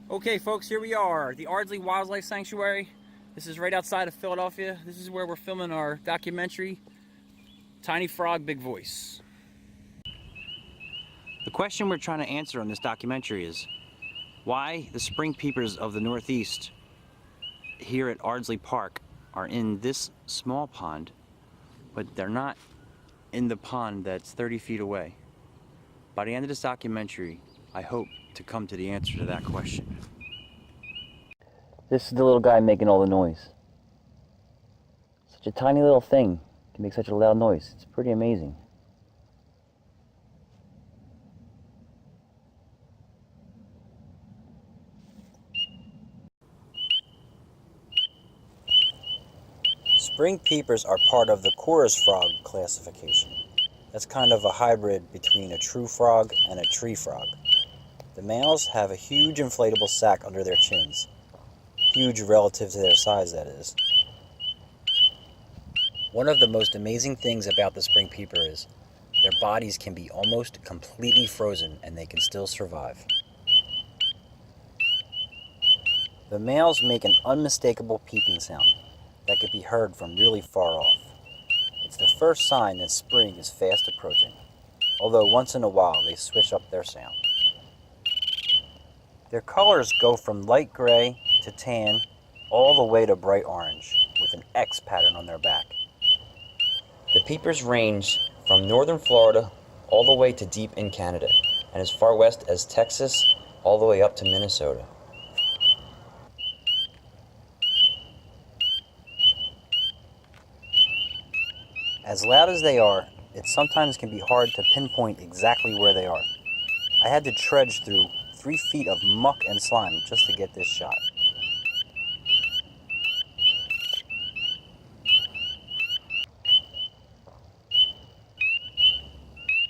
Okay, folks, here we are, the Ardsley Wildlife Sanctuary. This is right outside of Philadelphia. This is where we're filming our documentary, Tiny Frog, Big Voice. The question we're trying to answer in this documentary is why the Spring Peepers of the Northeast here at Ardsley Park are in this small pond, but they're not in the pond that's 30 feet away. By the end of this documentary, I hope to come to the answer to that question. This is the little guy making all the noise. Such a tiny little thing can make such a loud noise. It's pretty amazing. Spring peepers are part of the chorus frog classification. That's kind of a hybrid between a true frog and a tree frog. The males have a huge inflatable sac under their chins. Huge relative to their size, that is. One of the most amazing things about the spring peeper is their bodies can be almost completely frozen and they can still survive. The males make an unmistakable peeping sound that could be heard from really far off. It's the first sign that spring is fast approaching, although once in a while they switch up their sound. Their colors go from light gray to tan all the way to bright orange with an X pattern on their back. The peepers range from northern Florida all the way to deep in Canada and as far west as Texas all the way up to Minnesota. As loud as they are, it sometimes can be hard to pinpoint exactly where they are. I had to trudge through 3 feet of muck and slime just to get this shot.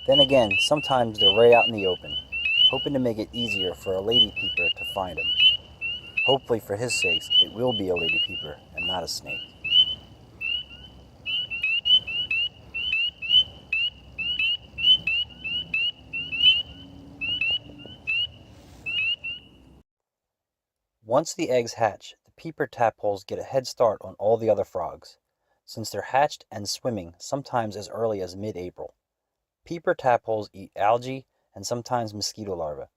Then again, sometimes they're right out in the open, hoping to make it easier for a lady peeper to find them. Hopefully for his sakes, it will be a lady peeper and not a snake. Once the eggs hatch, the peeper tadpoles get a head start on all the other frogs, since they're hatched and swimming sometimes as early as mid-April. Peeper tadpoles eat algae and sometimes mosquito larvae,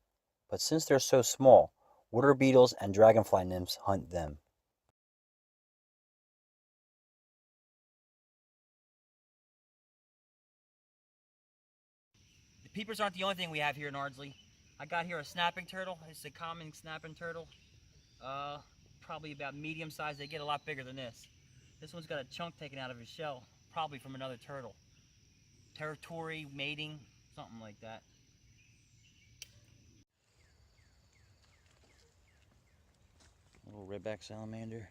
but since they're so small, water beetles and dragonfly nymphs hunt them. The peepers aren't the only thing we have here in Ardsley. I got here a snapping turtle. It's a common snapping turtle. Probably about medium size. They get a lot bigger than this. This one's got a chunk taken out of his shell, probably from another turtle. Territory, mating, something like that. Little redback salamander.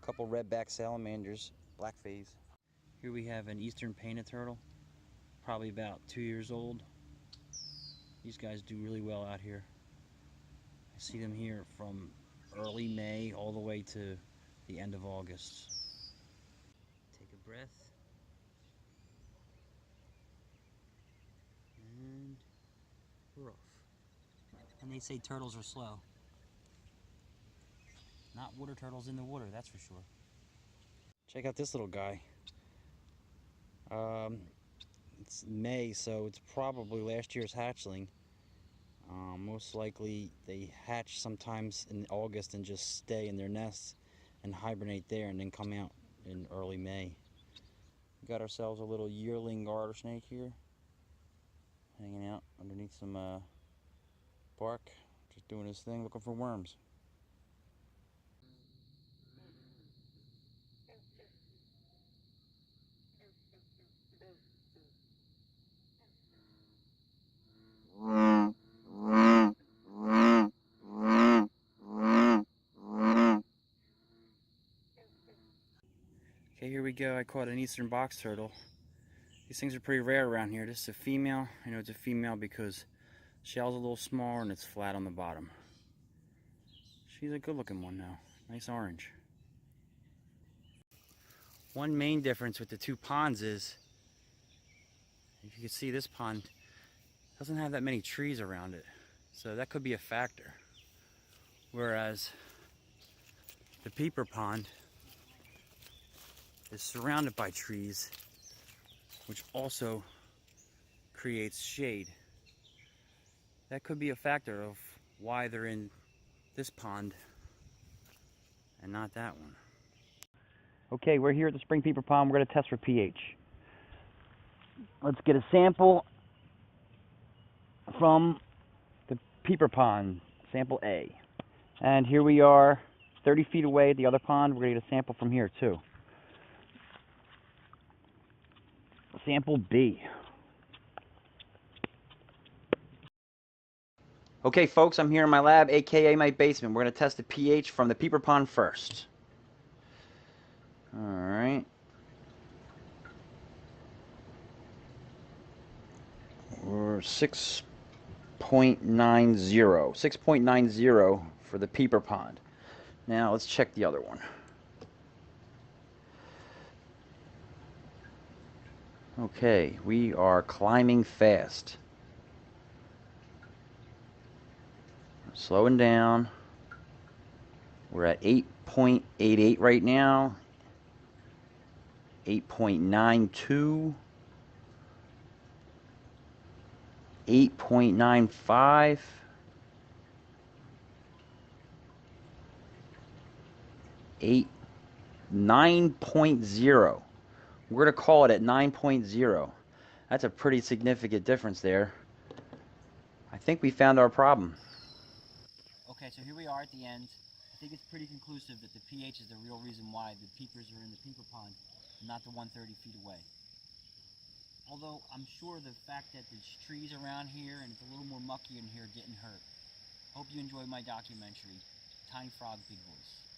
Couple redback salamanders, black phase. Here we have an eastern painted turtle, probably about 2 years old. These guys do really well out here. I see them here from early May all the way to the end of August. Take a breath. And we're off. And they say turtles are slow. Not water turtles in the water, that's for sure. Check out this little guy. It's May, so it's probably last year's hatchling. Most likely they hatch sometimes in August and just stay in their nests and hibernate there and then come out in early May. We got ourselves a little yearling garter snake here, hanging out underneath some bark, just doing his thing, looking for worms. Okay, here we go. I caught an eastern box turtle. These things are pretty rare around here. This is a female. I know it's a female because the shell's a little smaller and it's flat on the bottom. She's a good looking one though. Nice orange. One main difference with the two ponds is you can see this pond doesn't have that many trees around it. So that could be a factor. Whereas the peeper pond is surrounded by trees, which also creates shade. That could be a factor of why they're in this pond and not that one. Okay, we're here at the Spring Peeper Pond. We're going to test for pH. Let's get a sample from the Peeper Pond, sample A. And here we are, 30 feet away at the other pond. We're going to get a sample from here too. Sample B. Okay folks, I'm here in my lab, aka my basement. We're going to test the pH from the Peeper Pond first. Alright. We're 6.90. 6.90 for the Peeper Pond. Now let's check the other one. Okay, we are climbing fast. Slowing down. We're at 8.88 right now. 8.92. 8.95. 9.0. We're going to call it at 9.0. That's a pretty significant difference there. I think we found our problem. Okay, so here we are at the end. I think it's pretty conclusive that the pH is the real reason why the peepers are in the peeper pond, not the 130 feet away. Although I'm sure the fact that there's trees around here and it's a little more mucky in here didn't hurt. Hope you enjoyed my documentary, Tiny Frog, Big Voice.